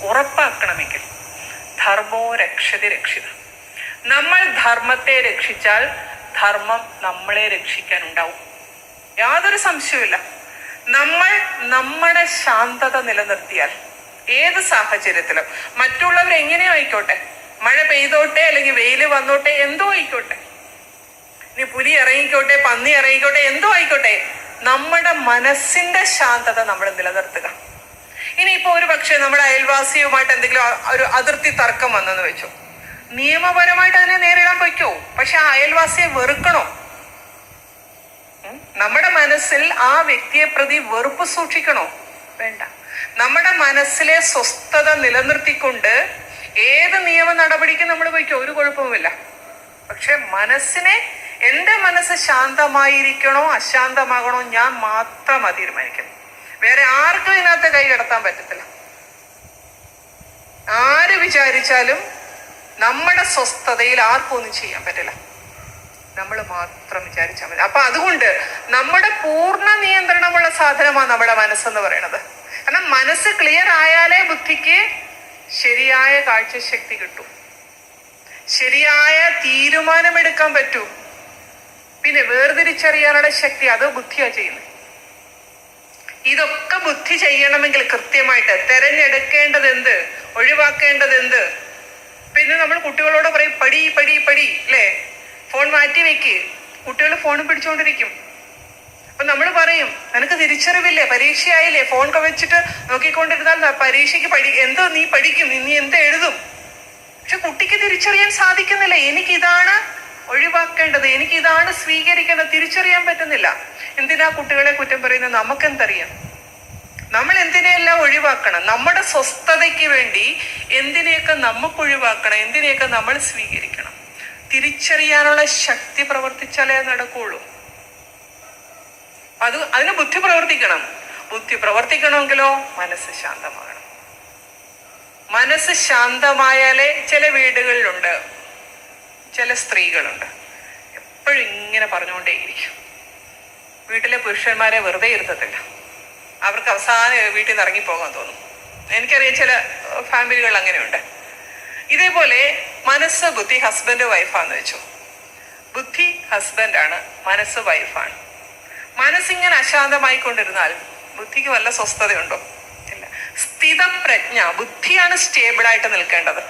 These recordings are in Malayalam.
ഉറപ്പാക്കണമെങ്കിൽ ധർമ്മോ രക്ഷതി രക്ഷിത. നമ്മൾ ധർമ്മത്തെ രക്ഷിച്ചാൽ ധർമ്മം നമ്മളെ രക്ഷിക്കാനുണ്ടാവും. യാതൊരു സംശയവുമില്ല. നമ്മൾ നമ്മുടെ ശാന്തത നിലനിർത്തിയാൽ ഏത് സാഹചര്യത്തിലും മറ്റുള്ളവർ എങ്ങനെയോ ആയിക്കോട്ടെ, മഴ പെയ്തോട്ടെ അല്ലെങ്കിൽ വെയിൽ വന്നോട്ടെ, എന്തോ ആയിക്കോട്ടെ, ഇനി പുലി ഇറങ്ങിക്കോട്ടെ, പന്നി ഇറങ്ങിക്കോട്ടെ, എന്തോ ആയിക്കോട്ടെ, നമ്മുടെ മനസ്സിന്റെ ശാന്തത നമ്മൾ നിലനിർത്തുക. ഇനിയിപ്പോ ഒരു പക്ഷെ നമ്മുടെ അയൽവാസിയുമായിട്ട് എന്തെങ്കിലും ഒരു അതിർത്തി തർക്കം വന്നെന്ന് വെച്ചു, നിയമപരമായിട്ട് അതിനെ നേരിടാൻ പറ്റുമോ? പക്ഷെ ആ അയൽവാസിയെ വെറുക്കണോ? നമ്മുടെ മനസ്സിൽ ആ വ്യക്തിയെ പ്രതി വെറുപ്പ് സൂക്ഷിക്കണോ? വേണ്ട. നമ്മുടെ മനസ്സിലെ സ്വസ്ഥത നിലനിർത്തിക്കൊണ്ട് ഏത് നിയമ നടപടിക്കും നമ്മൾ വയ്ക്കോ, ഒരു കുഴപ്പവുമില്ല. പക്ഷെ മനസ്സിനെ, എന്റെ മനസ്സ് ശാന്തമായിരിക്കണോ അശാന്തമാകണോ ഞാൻ മാത്രമാ തീരുമാനിക്കുന്നത്. വേറെ ആർക്കും ഇതിനകത്ത് കൈ കടത്താൻ പറ്റത്തില്ല. ആര് വിചാരിച്ചാലും നമ്മുടെ സ്വസ്ഥതയിൽ ആർക്കും ഒന്നും ചെയ്യാൻ പറ്റില്ല. നമ്മൾ മാത്രം വിചാരിച്ചാൽ മതി. അപ്പൊ അതുകൊണ്ട് നമ്മുടെ പൂർണ്ണ നിയന്ത്രണമുള്ള സാധനമാണ് നമ്മുടെ മനസ്സെന്ന് പറയുന്നത്. കാരണം മനസ്സ് ക്ലിയർ ആയാലേ ബുദ്ധിക്ക് ശരിയായ കാഴ്ചശക്തി കിട്ടും, ശരിയായ തീരുമാനമെടുക്കാൻ പറ്റൂ. പിന്നെ വേർതിരിച്ചറിയാനുള്ള ശക്തി അത് ബുദ്ധിയാ ചെയ്യുന്നത്. ഇതൊക്കെ ബുദ്ധി ചെയ്യണമെങ്കിൽ കൃത്യമായിട്ട് തെരഞ്ഞെടുക്കേണ്ടത് എന്ത്, ഒഴിവാക്കേണ്ടത് എന്ത്. പിന്നെ നമ്മൾ കുട്ടികളോട് പറയും പടി പടി പടി, അല്ലേ? ഫോൺ മാറ്റി വെക്ക്. കുട്ടികൾ ഫോണും പിടിച്ചുകൊണ്ടിരിക്കും. അപ്പൊ നമ്മൾ പറയും നിനക്ക് തിരിച്ചറിവില്ലേ, പരീക്ഷയായില്ലേ, ഫോൺ വെച്ചിട്ട് നോക്കിക്കൊണ്ടിരുന്നാൽ പരീക്ഷയ്ക്ക് എന്തോ നീ പഠിക്കും, നീ എന്ത് എഴുതും. പക്ഷെ കുട്ടിക്ക് തിരിച്ചറിയാൻ സാധിക്കുന്നില്ല. എനിക്കിതാണ് ഒഴിവാക്കേണ്ടത്, എനിക്കിതാണ് സ്വീകരിക്കേണ്ടത്, തിരിച്ചറിയാൻ പറ്റുന്നില്ല. എന്തിനാ കുട്ടികളെ കുറ്റം പറയുന്നത്? നമുക്കെന്തറിയാം? നമ്മൾ എന്തിനെയെല്ലാം ഒഴിവാക്കണം? നമ്മുടെ സ്വസ്ഥതയ്ക്ക് വേണ്ടി എന്തിനെയൊക്കെ നമുക്ക് ഒഴിവാക്കണം, എന്തിനെയൊക്കെ നമ്മൾ സ്വീകരിക്കണം. തിരിച്ചറിയാനുള്ള ശക്തി പ്രവർത്തിച്ചാലേ നടക്കുള്ളൂ. അതിന് ബുദ്ധി പ്രവർത്തിക്കണം. ബുദ്ധി പ്രവർത്തിക്കണമെങ്കിലോ മനസ്സ് ശാന്തമാകണം. മനസ്സ് ശാന്തമായാലേ, ചില വീടുകളിലുണ്ട് ചില സ്ത്രീകളുണ്ട് എപ്പോഴും ഇങ്ങനെ പറഞ്ഞുകൊണ്ടേയിരിക്കും. വീട്ടിലെ പുരുഷന്മാരെ വെറുതെ ഇരുത്തത്തില്ല. അവർക്ക് അവസാനം വീട്ടിൽ നിന്ന് ഇറങ്ങിപ്പോകാൻ തോന്നും. എനിക്കറിയാം ചില ഫാമിലികൾ അങ്ങനെയുണ്ട്. ഇതേപോലെ മനസ്സ് ബുദ്ധി ഹസ്ബൻഡ് വൈഫാന്ന് വെച്ചു. ബുദ്ധി ഹസ്ബൻഡാണ്, മനസ്സ് വൈഫാണ്. മനസ്സിങ്ങനെ അശാന്തമായിക്കൊണ്ടിരുന്നാൽ ബുദ്ധിക്ക് വല്ല സ്വസ്ഥതയുണ്ടോ? ഇല്ല. സ്ഥിതപ്രജ്ഞ, ബുദ്ധിയാണ് സ്റ്റേബിളായിട്ട് നിൽക്കേണ്ടത്.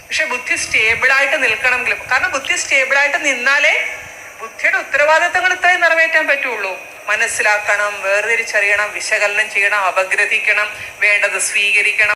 പക്ഷെ ബുദ്ധി സ്റ്റേബിളായിട്ട് നിൽക്കണമെങ്കിൽ, കാരണം ബുദ്ധി സ്റ്റേബിളായിട്ട് നിന്നാലേ ബുദ്ധിയുടെ ഉത്തരവാദിത്തങ്ങൾ ഇത്രയും നിറവേറ്റാൻ പറ്റുള്ളൂ. മനസ്സിലാക്കണം, വേർതിരിച്ചറിയണം, വിശകലനം ചെയ്യണം, അപഗ്രഥിക്കണം, വേണ്ടത് സ്വീകരിക്കണം.